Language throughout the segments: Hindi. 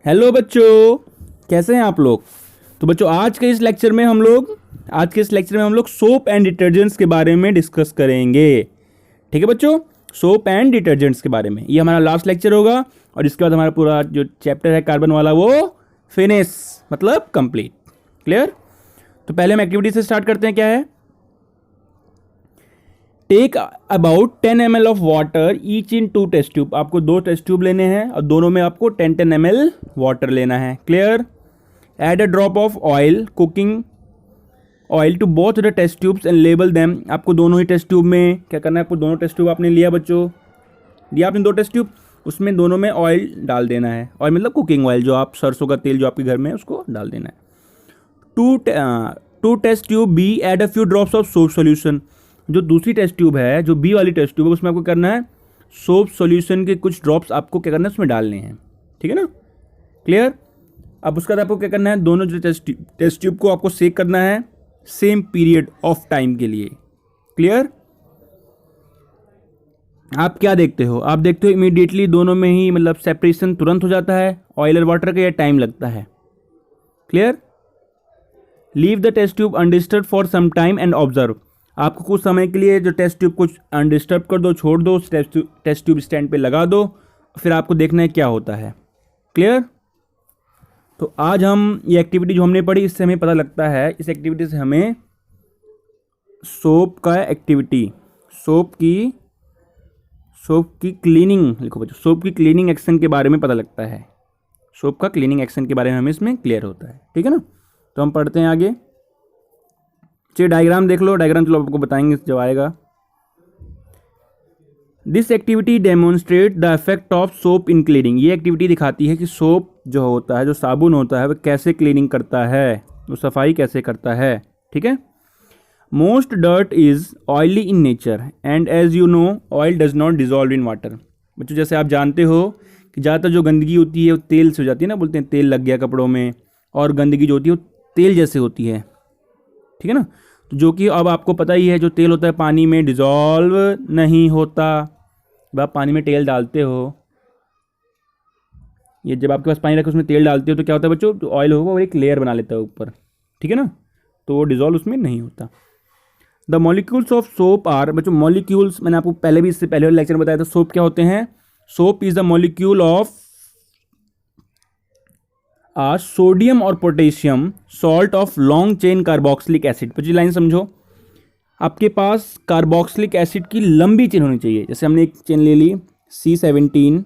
हेलो बच्चों, कैसे हैं आप लोग। तो बच्चों आज के इस लेक्चर में हम लोग सोप एंड डिटर्जेंट्स के बारे में डिस्कस करेंगे। ठीक है बच्चों, सोप एंड डिटर्जेंट्स के बारे में ये हमारा लास्ट लेक्चर होगा और इसके बाद हमारा पूरा जो चैप्टर है कार्बन वाला वो फिनिश मतलब कंप्लीट। क्लियर। तो पहले हम एक्टिविटी से स्टार्ट करते हैं। क्या है, take about 10 ml of water each in 2 test tube. आपको 2 टेस्ट ट्यूब लेने हैं और दोनों में आपको 10 ml वाटर लेना है। Clear. Add a drop of oil cooking oil to both the test tubes and label them. आपको दोनों ही टेस्ट ट्यूब में क्या करना है, आपको दोनों टेस्ट ट्यूब आपने लिया बच्चों, लिया आपने 2 टेस्ट ट्यूब, उसमें दोनों में ऑयल डाल देना है। ऑयल मतलब कुकिंग ऑयल, जो आप सरसों का तेल जो आपके घर में है उसको डाल देना है। To test tube B add a few drops of soap solution. जो दूसरी टेस्ट ट्यूब है, जो बी वाली टेस्ट ट्यूब है, उसमें आपको करना है सोप सॉल्यूशन के कुछ ड्रॉप्स आपको क्या करना है उसमें डालने हैं। ठीक है ना। क्लियर। अब उसके बाद आपको क्या करना है, दोनों जो टेस्ट ट्यूब को आपको सेक करना है सेम पीरियड ऑफ टाइम के लिए। क्लियर। आप क्या देखते हो, आप देखते हो इमीडिएटली दोनों में ही मतलब सेपरेशन तुरंत हो जाता है ऑयल और वाटर का, या टाइम लगता है। Clear. Leave the test tube undisturbed for some time and observe. आपको कुछ समय के लिए जो टेस्ट ट्यूब को अनडिस्टर्ब कर दो, छोड़ दो, टेस्ट ट्यूब स्टैंड पे लगा दो, फिर आपको देखना है क्या होता है। क्लियर। तो आज हम ये एक्टिविटी जो हमने पढ़ी, इससे हमें पता लगता है, इस एक्टिविटी से हमें सोप का एक्टिविटी, सोप की क्लीनिंग लिखो बच्चों, सोप की क्लीनिंग एक्शन के बारे में पता लगता है। सोप का क्लीनिंग एक्शन के बारे में हमें इसमें क्लियर होता है। ठीक है ना। तो हम पढ़ते हैं आगे। चलिए डायग्राम देख लो, डायग्राम चलो आपको बताएंगे जब आएगा। This activity demonstrate the effect of soap in cleaning. ये एक्टिविटी दिखाती है कि सोप जो होता है, जो साबुन होता है, वह कैसे क्लीनिंग करता है, वो सफाई कैसे करता है। ठीक है। Most dirt is oily in nature and as you know oil does not dissolve in water. बच्चों जैसे आप जानते हो कि ज़्यादातर जो गंदगी होती है वो तेल से हो जाती है ना, बोलते हैं तेल लग गया कपड़ों में, और गंदगी जो होती है वो तेल जैसे होती है। ठीक है ना। तो जो कि अब आपको पता ही है, जो तेल होता है पानी में डिजॉल्व नहीं होता। जब आप पानी में तेल डालते हो, ये जब आपके पास पानी रखे उसमें तेल डालते हो तो क्या होता है बच्चों, जो ऑयल होगा वो एक लेयर बना लेता है ऊपर। ठीक है ना। तो वो डिजॉल्व उसमें नहीं होता। The molecules of soap are, बच्चों मॉलिक्यूल्स मैंने आपको पहले भी, इससे पहले वाले लेक्चर में बताया था सोप क्या होते हैं। Soap is the molecule of sodium और potassium salt of long chain carboxylic acid. बच्चों लाइन समझो, आपके पास कार्बोक्सिलिक एसिड की लंबी चेन होनी चाहिए। जैसे हमने एक चेन ले ली C17,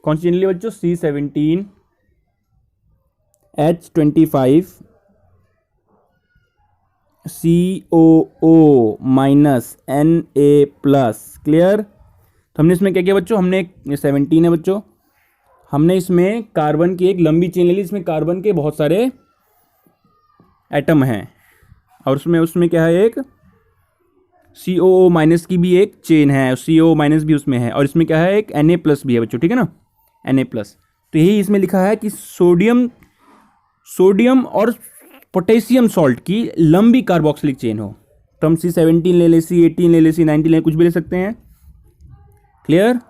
कौन सी चेन ली बच्चों, C17, H25, COO minus Na+। Clear. तो हमने इसमें क्या किया बच्चों, हमने ये 17 है बच्चों, हमने इसमें कार्बन की एक लंबी चेन ले ली, इसमें कार्बन के बहुत सारे एटम हैं, और उसमें क्या है, एक COO माइनस की भी एक चेन है, COO माइनस भी उसमें है, और इसमें क्या है, एक Na+ भी है बच्चों। ठीक है ना, Na+। तो यही इसमें लिखा है कि सोडियम और पोटेशियम सॉल्ट की लंबी कार्बोक्सिलिक चेन हो। तो हम C17 ले ले, C18 ले ले, C19 ले, कुछ भी ले सकते हैं। Clear.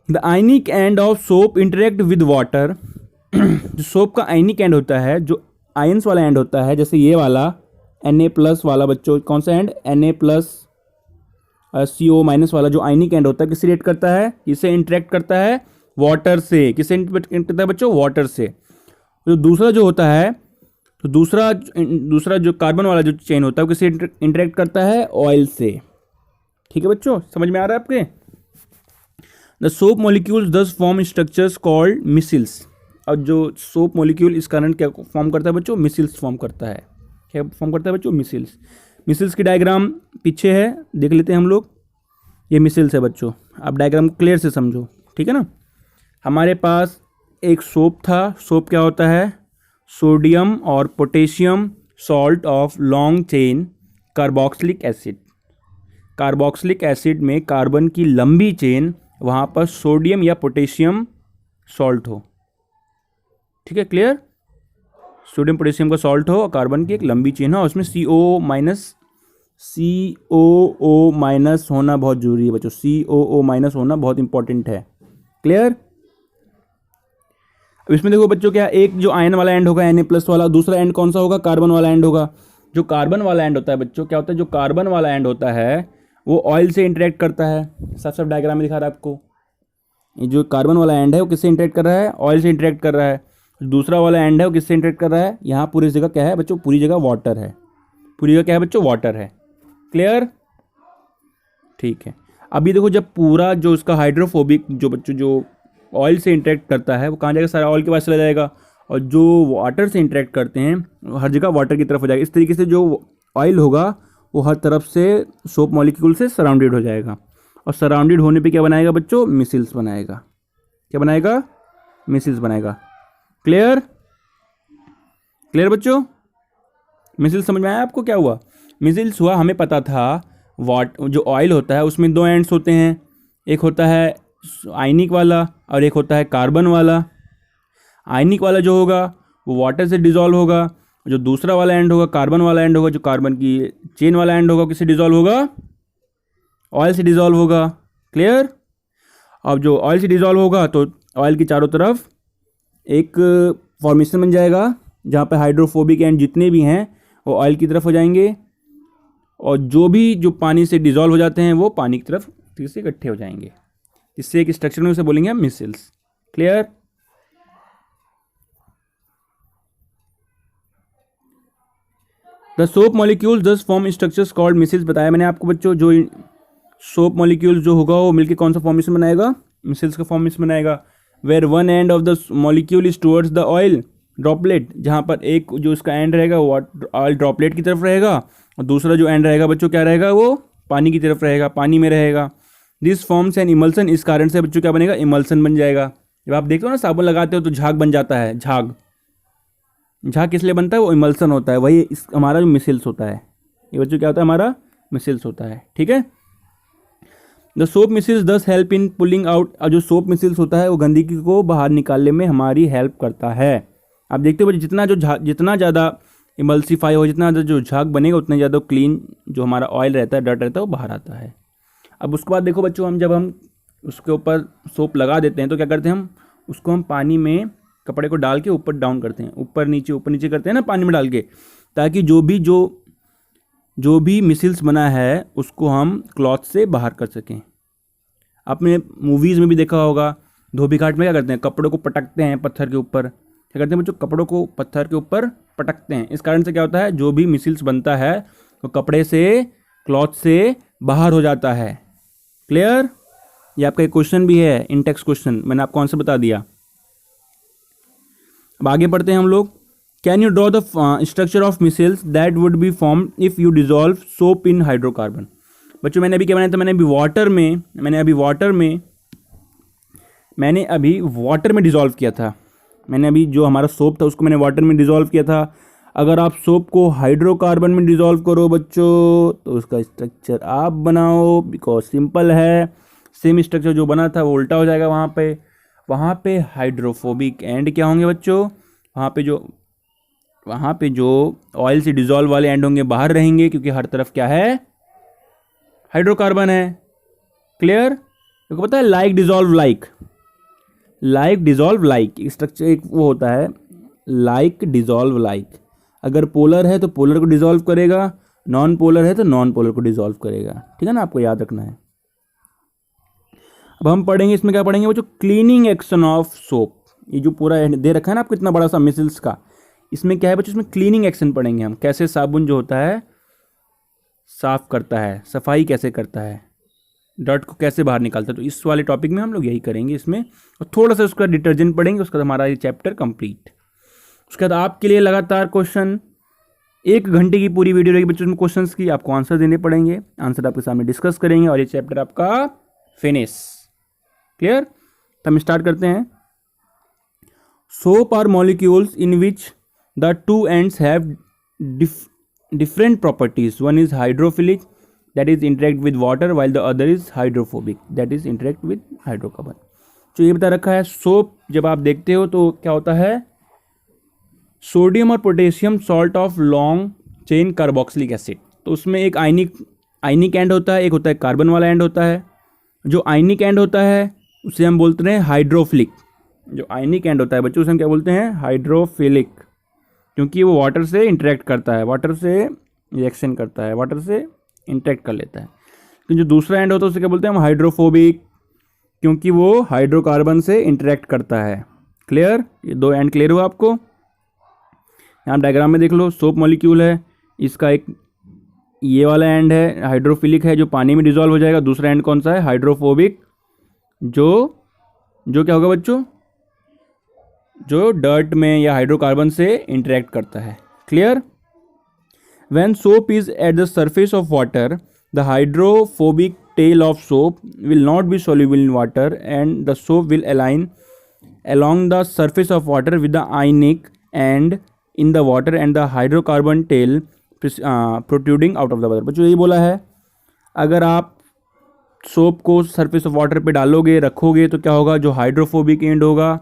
The ionic end of soap interact with water. जो सोप का आयनिक एंड होता है, जो आयंस वाला एंड होता है, जैसे ये वाला Na+ वाला बच्चों, कौन सा एंड, Na+, CO माइनस वाला जो आयनिक एंड होता है, किससे रिएक्ट करता है, इसे इंटरेक्ट करता है वाटर से। किससे इंटरेक्ट करता है बच्चों, वाटर से। तो दूसरा जो होता है, तो दूसरा जो कार्बन वाला जो चेन होता है वो किससे इंटरेक्ट करता है, ऑयल से। ठीक है बच्चों, समझ में आ रहा है आपके। द सोप मॉलिक्यूल्स दस फॉर्म स्ट्रक्चर्स कॉल्ड मिसिल्स। और जो सोप मॉलिक्यूल इस कारण क्या फॉर्म करता है बच्चों, मिसिल्स फॉर्म करता है। क्या फॉर्म करता है बच्चों, मिसिल्स। मिसिल्स की डायग्राम पीछे है, देख लेते हैं हम लोग। ये मिसिल्स है बच्चों, आप डायग्राम को क्लियर से समझो। ठीक है ना। हमारे पास एक सोप था। सोप क्या होता है, सोडियम और potassium salt of long chain carboxylic acid. Carboxylic acid में कार्बन की लंबी चेन, वहाँ पर सोडियम या पोटेशियम सॉल्ट हो। ठीक है, क्लियर। सोडियम पोटेशियम का सॉल्ट हो और कार्बन की एक लंबी चेन हो, उसमें CO माइनस COO माइनस होना बहुत जरूरी है बच्चों, COO माइनस होना बहुत इंपॉर्टेंट है। क्लियर? अब इसमें देखो बच्चों क्या, एक जो आयन वाला एंड होगा Na प्लस वाला, दूसरा एंड कौन सा होगा, कार्बन वाला एंड होगा। जो कार्बन वाला एंड होता है बच्चों, क्या होता है, जो कार्बन वाला एंड होता है वो ऑयल से इंटरेक्ट करता है। साफ साफ डायग्राम में दिखा रहा है आपको, ये जो कार्बन वाला एंड है वो किससे इंटरेक्ट कर रहा है, ऑयल से इंटरेक्ट कर रहा है। दूसरा वाला एंड है वो किससे इंटरेक्ट कर रहा है, यहाँ पूरी जगह क्या है बच्चों, पूरी जगह वाटर है, पूरी जगह क्या है बच्चों, वाटर है। क्लियर? ठीक है। अभी देखो जब पूरा जो उसका हाइड्रोफोबिक जो बच्चों जो ऑयल से इंटरेक्ट करता है वो कहाँ जाएगा, सारा ऑयल के पास चला जाएगा, और जो वाटर से इंटरेक्ट करते हैं हर जगह वाटर की तरफ हो जाएगा। इस तरीके से जो ऑयल होगा वो हर तरफ से सोप मॉलिक्यूल से सराउंडेड हो जाएगा, और सराउंडेड होने पे क्या बनाएगा बच्चों, मिसिल्स बनाएगा। क्या बनाएगा, मिसिल्स बनाएगा। क्लियर? क्लियर बच्चों? मिसिल्स समझ में आया आपको क्या हुआ? मिसिल्स हुआ, हमें पता था जो ऑयल होता है उसमें दो एंड्स होते हैं, एक होता है आयनिक वाला और एक होता है कार्बन वाला। आयनिक वाला जो होगा वो वाटर से डिजॉल्व होगा, जो दूसरा वाला एंड होगा कार्बन वाला एंड होगा, जो कार्बन की चेन वाला एंड होगा किससे डिजॉल्व होगा, ऑयल से डिजॉल्व होगा। क्लियर? अब जो ऑयल से डिजॉल्व होगा तो ऑयल की चारों तरफ एक फॉर्मेशन बन जाएगा जहाँ पे हाइड्रोफोबिक एंड जितने भी हैं वो ऑयल की तरफ हो जाएंगे, और जो पानी से डिजॉल्व हो जाते हैं वो पानी की तरफ फिर से इकट्ठे हो जाएंगे। इससे एक स्ट्रक्चर में उसे बोलेंगे हम measles. Clear? The soap molecules दस फॉर्म स्ट्रक्चर्स कॉल्ड मिसिल्स। बताया मैंने आपको बच्चों, जो सोप मॉलिक्यूल जो होगा वो मिलके कौन सा फॉर्मेशन बनाएगा, मिसिल्स का फॉर्मेशन बनाएगा। Where one end of the molecule is towards the oil droplet, जहाँ पर एक जो उसका एंड रहेगा वो ऑयल ड्रॉपलेट की तरफ रहेगा, और दूसरा जो एंड रहेगा बच्चों क्या रहेगा, वो पानी की तरफ रहेगा, पानी में रहेगा। दिस फॉर्म्स एन इमल्सन, इस कारण से बच्चों क्या बनेगा, इमल्सन बन जाएगा। जब आप देखते हो ना साबुन लगाते हो तो झाग बन जाता है, झाग किस लिए बनता है, वो इमल्सन होता है। वही हमारा जो मिसिल्स होता है, ये बच्चों क्या होता है, हमारा मिसिल्स होता है। ठीक है। द सोप मिसिल्स दस हेल्प इन पुलिंग आउट, जो सोप मिसिल्स होता है वो गंदगी को बाहर निकालने में हमारी हेल्प करता है। आप देखते हो जितना ज़्यादा इमल्सीफाई हो, जितना ज़्यादा जो झाग बनेगा उतना ज़्यादा क्लीन जो हमारा ऑयल रहता है, डर्ट रहता है, वो बाहर आता है। अब उसके बाद देखो बच्चों, जब हम उसके ऊपर सोप लगा देते हैं तो क्या करते हैं, हम पानी में कपड़े को डाल के ऊपर डाउन करते हैं, ऊपर नीचे करते हैं ना पानी में डाल के, ताकि जो भी मिसिल्स बना है उसको हम क्लॉथ से बाहर कर सकें। आपने मूवीज़ में भी देखा होगा, धोबी घाट में क्या करते हैं, कपड़ों को पटकते हैं पत्थर के ऊपर। क्या करते हैं बच्चों, कपड़ों को पत्थर के ऊपर पटकते हैं। इस कारण से क्या होता है, जो भी मिसिल्स बनता है वो कपड़े से, क्लॉथ से बाहर हो जाता है। क्लियर? ये आपका एक क्वेश्चन भी है, इन टेक्स्ट क्वेश्चन, मैंने आपको आंसर बता दिया। अब आगे बढ़ते हैं हम लोग। Can you draw the structure of measles that would be form if you dissolve soap in hydrocarbon. बच्चों मैंने अभी क्या बनाया था, मैंने अभी वाटर में डिजॉल्व किया था। मैंने अभी जो हमारा सोप था उसको मैंने वाटर में डिजॉल्व किया था। अगर आप सोप को हाइड्रोकार्बन में डिजॉल्व करो बच्चों तो उसका स्ट्रक्चर आप बनाओ, बिकॉज सिंपल है, सेम स्ट्रक्चर जो बना था वो उल्टा हो जाएगा। वहाँ पे हाइड्रोफोबिक एंड क्या होंगे बच्चों, वहाँ पे जो ऑयल से डिजॉल्व वाले एंड होंगे बाहर रहेंगे, क्योंकि हर तरफ क्या है, हाइड्रोकार्बन है। क्लियर? तो पता है लाइक डिजॉल्व लाइक स्ट्रक्चर एक वो होता है, लाइक डिजॉल्व लाइक। अगर पोलर है तो पोलर को डिजॉल्व करेगा, नॉन पोलर है तो नॉन पोलर को डिजॉल्व करेगा। ठीक है ना, आपको याद रखना है। अब हम पढ़ेंगे, इसमें क्या पढ़ेंगे बच्चों, क्लीनिंग एक्शन ऑफ सोप। ये जो पूरा दे रखा है ना आपको इतना बड़ा सा मिसिल्स का, इसमें क्या है बच्चों, इसमें क्लीनिंग एक्शन पढ़ेंगे हम, कैसे साबुन जो होता है साफ करता है, सफाई कैसे करता है, डर्ट को कैसे बाहर निकालता है। तो इस वाले टॉपिक में हम लोग यही करेंगे इसमें, और थोड़ा सा उसका डिटर्जेंट पढ़ेंगे, उसका हमारा ये चैप्टर कंप्लीट। उसके बाद आपके लिए लगातार क्वेश्चन, 1 घंटे की पूरी वीडियो रहेगी बच्चों में क्वेश्चंस की, आपको आंसर देने पड़ेंगे, आंसर आपके सामने डिस्कस करेंगे, और ये चैप्टर आपका फिनिश। क्लियर? तो हम स्टार्ट करते हैं। Soap are molecules in which the two ends have different properties. One is hydrophilic, that is interact with water, while the other is hydrophobic, that is interact with hydrocarbon. तो ये बता रखा है, सोप जब आप देखते हो तो क्या होता है, सोडियम और potassium salt of long chain carboxylic acid. तो उसमें एक आयनिक एंड होता है, एक होता है कार्बन वाला एंड होता है। जो आयनिक एंड होता है उसे हम बोलते हैं हाइड्रोफिलिक। जो आयनिक एंड होता है बच्चों उसे हम क्या बोलते हैं, हाइड्रोफिलिक, क्योंकि वो वाटर से इंटरेक्ट करता है, वाटर से रिएक्शन करता है, वाटर से इंटरेक्ट कर लेता है। तो जो दूसरा एंड होता है उसे क्या बोलते हैं हम, हाइड्रोफोबिक, क्योंकि वो हाइड्रोकार्बन से इंटरेक्ट करता है। क्लियर, ये दो एंड क्लियर हुआ आपको। यहाँ डायग्राम में देख लो, सोप मॉलिक्यूल है, इसका एक ये वाला एंड है हाइड्रोफिलिक है जो पानी में डिजॉल्व हो जाएगा। दूसरा एंड कौन सा है, हाइड्रोफोबिक, जो क्या होगा बच्चों, जो डर्ट में या हाइड्रोकार्बन से इंटरेक्ट करता है। Clear. When soap is at the surface of water, the hydrophobic tail of soap will not be soluble in water and the soap will align along the surface of water with the ionic and in the water and the hydrocarbon tail protruding out of the water। बच्चों यही बोला है, अगर आप सोप को सरफेस ऑफ वाटर पे डालोगे, रखोगे, तो क्या होगा, जो हाइड्रोफोबिक एंड होगा,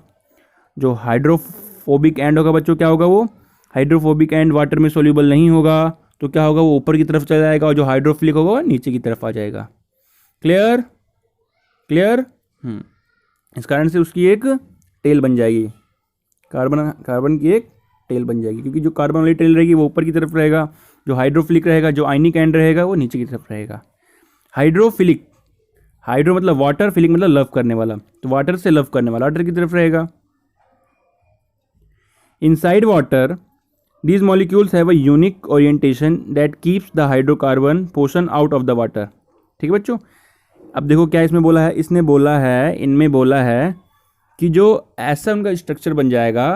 जो हाइड्रोफोबिक एंड होगा बच्चों, क्या होगा, वो हाइड्रोफोबिक एंड वाटर में सोल्यूबल नहीं होगा, तो क्या होगा, वो ऊपर की तरफ चला जाएगा, और जो हाइड्रोफिलिक होगा वो नीचे की तरफ आ जाएगा। Clear, clear. इस कारण से उसकी एक टेल बन जाएगी, कार्बन की एक टेल बन जाएगी, क्योंकि जो कार्बन वाली टेल रहेगी वो ऊपर की तरफ रहेगा, जो हाइड्रोफिलिक रहेगा, जो आयनिक एंड रहेगा, वो नीचे की तरफ रहेगा। हाइड्रोफिलिक, हाइड्रो मतलब वाटर, फिलिक मतलब लव करने वाला, तो वाटर से लव करने वाला वाटर की तरफ रहेगा। Inside water these molecules have a unique orientation that keeps the hydrocarbon portion out of the water। ठीक है बच्चों। अब देखो क्या इसमें बोला है, इसने बोला है, इनमें बोला है कि जो ऐसा उनका स्ट्रक्चर बन जाएगा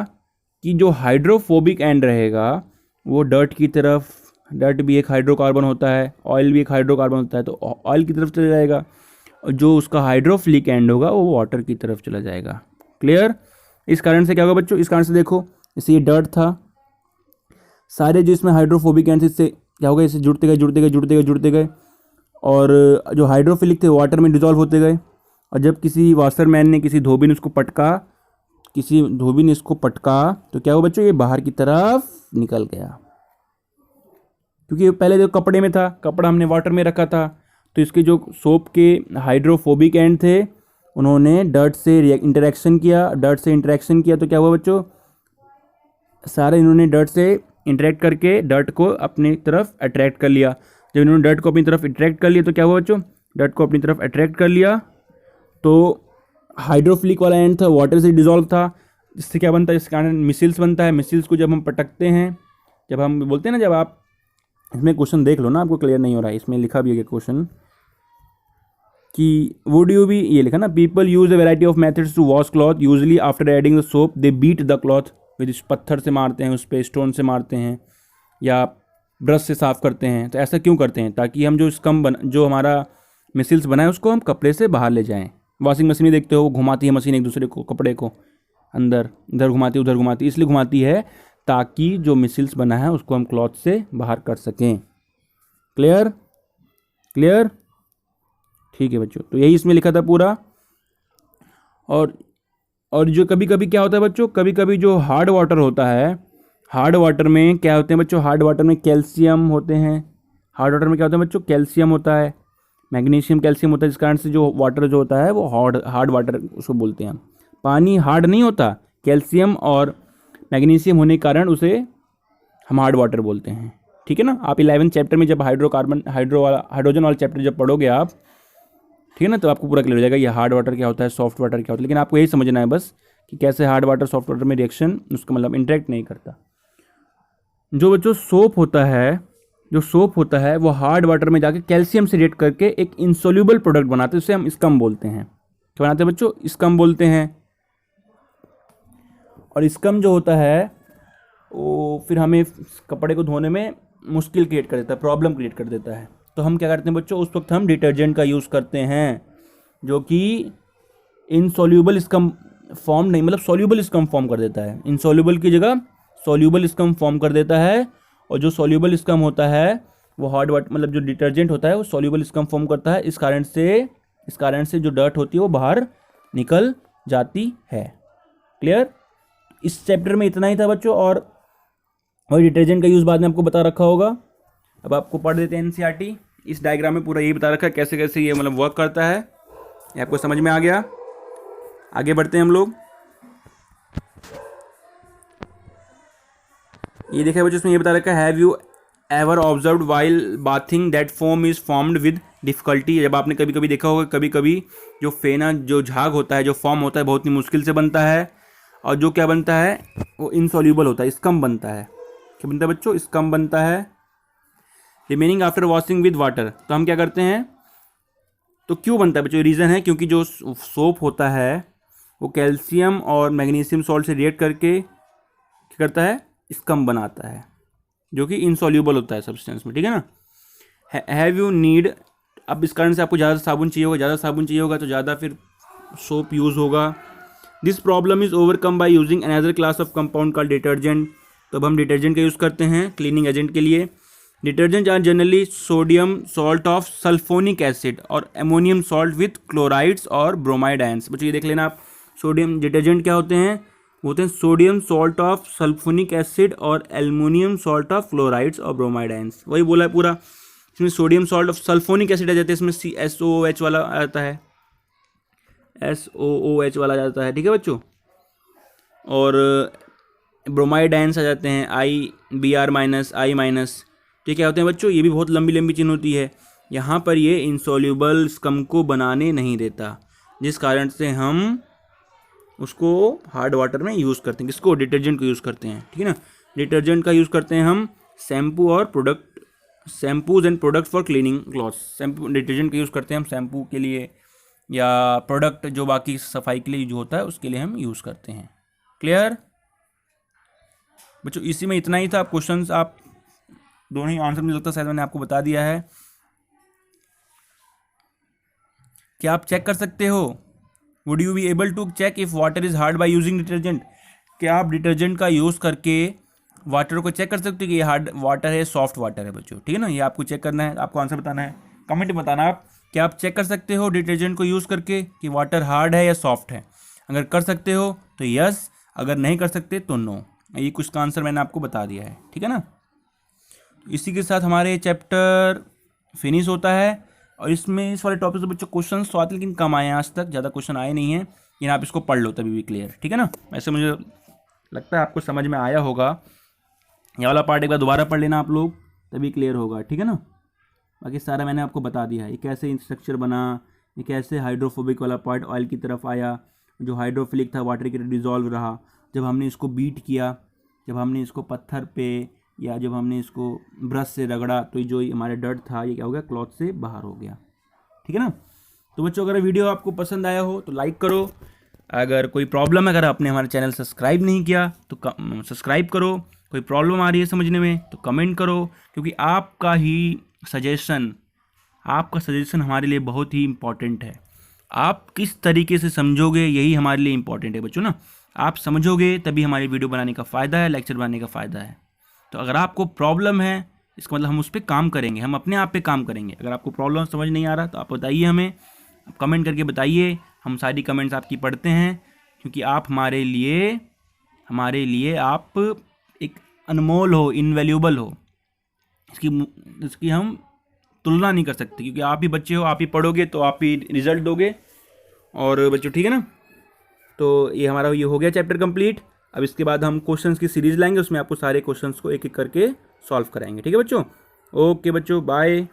कि जो हाइड्रोफोबिक एंड रहेगा वो डर्ट की तरफ, डर्ट भी एक हाइड्रोकार्बन होता है, ऑयल भी एक हाइड्रोकार्बन होता है, तो ऑयल की तरफ चला जाएगा, और जो उसका हाइड्रोफिलिक एंड होगा वो वाटर की तरफ चला जाएगा। क्लियर। इस कारण से क्या होगा बच्चों, इस कारण से देखो, जैसे ये डर्ट था, सारे जो इसमें हाइड्रोफोबिक एंड से क्या होगा, इसे जुड़ते गए जुड़ते गए जुड़ते गए जुड़ते गए, और जो हाइड्रोफिलिक थे वाटर में डिजॉल्व होते गए, और जब किसी वाशरमैन ने, किसी धोबी ने इसको पटका, तो क्या हुआ बच्चों, ये बाहर की तरफ निकल गया, क्योंकि पहले जो कपड़े में था, कपड़ा हमने वाटर में रखा था, तो इसके जो सोप के हाइड्रोफोबिक एंड थे उन्होंने डर्ट से इंटरेक्शन किया, तो क्या हुआ बच्चों, सारे इन्होंने डर्ट से इंटरेक्ट करके डर्ट को अपनी तरफ अट्रैक्ट कर लिया। जब इन्होंने डर्ट को अपनी तरफ अट्रैक्ट कर लिया तो क्या हुआ बच्चों, डर्ट को अपनी तरफ अट्रैक्ट कर लिया, तो हाइड्रोफिलिक वाला एंड था, वाटर से डिजॉल्व था, जिससे क्या बनता है, इस कारण मिसिल्स बनता है। मिसिल्स को जब हम पटकते हैं, जब हम बोलते हैं ना, जब आप इसमें क्वेश्चन देख लो ना, आपको क्लियर नहीं हो रहा है, इसमें लिखा भी है क्वेश्चन कि वुड यू बी, ये लिखा ना, people use a variety of methods to wash cloth, usually after adding the soap they beat the cloth with, पत्थर से मारते हैं, उस पर स्टोन से मारते हैं, या ब्रश से साफ़ करते हैं। तो ऐसा क्यों करते हैं, ताकि हम जो हमारा मिसिल्स बनाए उसको हम कपड़े से बाहर ले जाएं। वॉशिंग मशीन देखते हो, घुमाती है मशीन एक दूसरे को, कपड़े को अंदर, इधर घुमाती है उधर घुमाती है, इसलिए घुमाती है ताकि जो मिसिल्स बना है उसको हम क्लॉथ से बाहर कर सकें। क्लियर, क्लियर, ठीक है बच्चों। तो यही इसमें लिखा था पूरा। और जो कभी कभी क्या होता है बच्चों, कभी कभी जो हार्ड वाटर होता है, हार्ड वाटर में क्या होते हैं बच्चों, हार्ड वाटर में कैल्शियम होते हैं। हार्ड वाटर में क्या होता है बच्चों, कैल्शियम होता है, मैग्नीशियम, कैल्शियम होता है, जिस कारण से जो वाटर जो होता है वो हार्ड वाटर उसको बोलते हैं। पानी हार्ड नहीं होता, कैल्शियम और मैग्नीशियम होने के कारण उसे हम हार्ड वाटर बोलते हैं। ठीक है ना। आप 11th चैप्टर में जब हाइड्रोजन वाला चैप्टर जब पढ़ोगे आप, ठीक है ना, तो आपको पूरा क्लियर हो जाएगा ये हार्ड वाटर क्या होता है, सॉफ्ट वाटर क्या होता है। लेकिन आपको यही समझना है बस कि कैसे हार्ड वाटर सॉफ्ट वाटर में रिएक्शन, उसका मतलब इंटरेक्ट नहीं करता। जो बच्चों सोप होता है वो हार्ड वाटर में जाके कैल्शियम से रिएक्ट करके एक इंसोल्यूबल प्रोडक्ट बनाते हैं, उसे हम स्कम बोलते हैं। क्या बनाते हैं बच्चों, स्कम बोलते हैं। और स्कम जो होता है वो फिर हमें कपड़े को धोने में मुश्किल क्रिएट कर देता है, प्रॉब्लम क्रिएट कर देता है। तो हम क्या करते हैं बच्चों, उस वक्त हम डिटर्जेंट का यूज़ करते हैं, जो कि इनसोल्यूबल स्कम फॉर्म नहीं, मतलब सोल्यूबल स्कम फॉर्म कर देता है। इनसोल्यूबल की जगह सोल्यूबल स्कम फॉर्म कर देता है। और जो सोल्यूबल स्कम होता है वो हार्ड वाटर, मतलब जो डिटर्जेंट होता है वो सोल्यूबल स्कम फॉर्म करता है। इस कारण से जो डर्ट होती है वो बाहर निकल जाती है। क्लियर। इस चैप्टर में इतना ही था बच्चों। और डिटर्जेंट का यूज़ बाद में आपको बता रखा होगा। अब आपको पढ़ देते हैं एनसीईआरटी। इस डायग्राम में पूरा यही बता रखा है कैसे कैसे ये मतलब वर्क करता है। ये आपको समझ में आ गया। आगे बढ़ते हैं हम लोग। ये देखा बच्चों, इसमें ये बता रखा है, have you ever observed while bathing that foam is formed with difficulty. जब आपने कभी कभी देखा होगा, कभी कभी जो फेना जो झाग होता है, जो फॉर्म होता है, बहुत ही मुश्किल से बनता है, और जो क्या बनता है वो इनसॉल्यूबल होता है, स्कम बनता है। क्या बनता है बच्चों? स्कम बनता है। Remaining after washing with water, तो हम क्या करते हैं, तो क्यों बनता है बच्चों? रीज़न है क्योंकि जो सोप होता है वो कैल्शियम और मैग्नीशियम सॉल्ट से रिएक्ट करके क्या करता है, स्कम बनाता है, जो कि इनसॉल्यूबल होता है सब्सटेंस में, ठीक है ना। हैव यू नीड, अब इस कारण से आपको ज़्यादा साबुन चाहिए होगा, ज़्यादा साबुन चाहिए होगा तो ज़्यादा फिर सोप यूज़ होगा। This problem is overcome by using another class of compound called detergent. तो अब हम डिटर्जेंट का यूज़ करते हैं क्लीनिंग एजेंट के लिए। Detergent are generally sodium salt of sulphonic acid और एमोनियम सॉल्ट विथ क्लोराइड्स और ब्रोमाइड आयंस। बच्चों ये देख लेना आप, सोडियम डिटर्जेंट क्या होते हैं? होते हैं sodium salt of sulphonic acid और एल्युमिनियम सॉल्ट ऑफ क्लोराइड्स और ब्रोमाइड आयंस। वही बोला है पूरा। इसमें sodium salt of sulphonic acid आ जाते हैं, इसमें CSOOH वाला आता है, SOOH वाला जाता है, ठीक है बच्चों। और ब्रोमाइड आयंस आ जाते हैं IBr माइनस I माइनस। तो क्या होते हैं बच्चों? ये भी बहुत लंबी लंबी चेन होती है। यहाँ पर ये इंसॉल्यूबल स्कम को बनाने नहीं देता, जिस कारण से हम उसको हार्ड वाटर में यूज़ करते हैं। किसको? डिटर्जेंट को यूज़ करते हैं, ठीक है ना। डिटर्जेंट का यूज़ करते हैं हम शैम्पू और product, shampoos and product for cleaning clothes. Shampoo detergent का यूज़ करते हैं हम शैम्पू के लिए, या प्रोडक्ट जो बाकी सफाई के लिए जो होता है उसके लिए हम यूज़ करते हैं। क्लियर बच्चों? इसी में इतना ही था। क्वेश्चंस आप दोनों ही आंसर मुझे लगता है शायद मैंने आपको बता दिया है। क्या आप चेक कर सकते हो? Would you be able to check if water is hard by using detergent? क्या आप डिटर्जेंट का यूज़ करके वाटर को चेक कर सकते हो कि ये हार्ड वाटर है, सॉफ्ट वाटर है बच्चों, ठीक है ना। ये आपको चेक करना है, आपको आंसर बताना है, कमेंट में बताना आप क्या आप चेक कर सकते हो डिटर्जेंट को यूज़ करके कि वाटर हार्ड है या सॉफ्ट है। अगर कर सकते हो तो यस, अगर नहीं कर सकते तो नो। ये कुछ का आंसर मैंने आपको बता दिया है, ठीक है ना। इसी के साथ हमारे चैप्टर फिनिश होता है। और इसमें इस वाले टॉपिक से बच्चों क्वेश्चन तो आते लेकिन कम आए हैं, आज तक ज़्यादा क्वेश्चन आए नहीं हैं, लेकिन आप इसको पढ़ लो तभी भी क्लियर, ठीक है ना। ऐसे मुझे लगता है आपको समझ में आया होगा। ये वाला पार्ट एक बार दोबारा पढ़ लेना आप लोग, तभी क्लियर होगा, ठीक है ना। बाकी सारा मैंने आपको बता दिया है, ये कैसे स्ट्रक्चर बना, ये कैसे हाइड्रोफोबिक वाला पार्ट ऑयल की तरफ आया, जो हाइड्रोफिलिक था वाटर की तरफ डिजॉल्व रहा, जब हमने इसको बीट किया, जब हमने इसको पत्थर पे या जब हमने इसको ब्रश से रगड़ा, तो जो हमारे डर्ट था ये क्या हो गया, क्लॉथ से बाहर हो गया, ठीक है ना। तो बच्चों अगर वीडियो आपको पसंद आया हो तो लाइक करो। अगर कोई प्रॉब्लम है, अगर आपने हमारे चैनल सब्सक्राइब नहीं किया तो सब्सक्राइब करो। कोई प्रॉब्लम आ रही है समझने में तो कमेंट करो, क्योंकि आपका सजेशन हमारे लिए बहुत ही इम्पॉर्टेंट है। आप किस तरीके से समझोगे यही हमारे लिए इम्पॉर्टेंट है बच्चों ना। आप समझोगे तभी हमारी वीडियो बनाने का फ़ायदा है, लेक्चर बनाने का फ़ायदा है। तो अगर आपको प्रॉब्लम है, इसका मतलब हम उस पर काम करेंगे, हम अपने आप पे काम करेंगे। अगर आपको प्रॉब्लम समझ नहीं आ रहा तो आप बताइए हमें, आप कमेंट करके बताइए। हम सारी कमेंट्स आपकी पढ़ते हैं, क्योंकि आप हमारे लिए आप एक अनमोल हो, इनवैल्यूएबल हो। इसकी हम तुलना नहीं कर सकते, क्योंकि आप ही बच्चे हो, आप ही पढ़ोगे तो आप ही रिजल्ट दोगे। और बच्चों ठीक है ना, तो ये हमारा ये हो गया चैप्टर कंप्लीट। अब इसके बाद हम क्वेश्चंस की सीरीज़ लाएंगे, उसमें आपको सारे क्वेश्चंस को एक एक करके सॉल्व कराएंगे, ठीक है बच्चों। ओके बच्चों, बाय।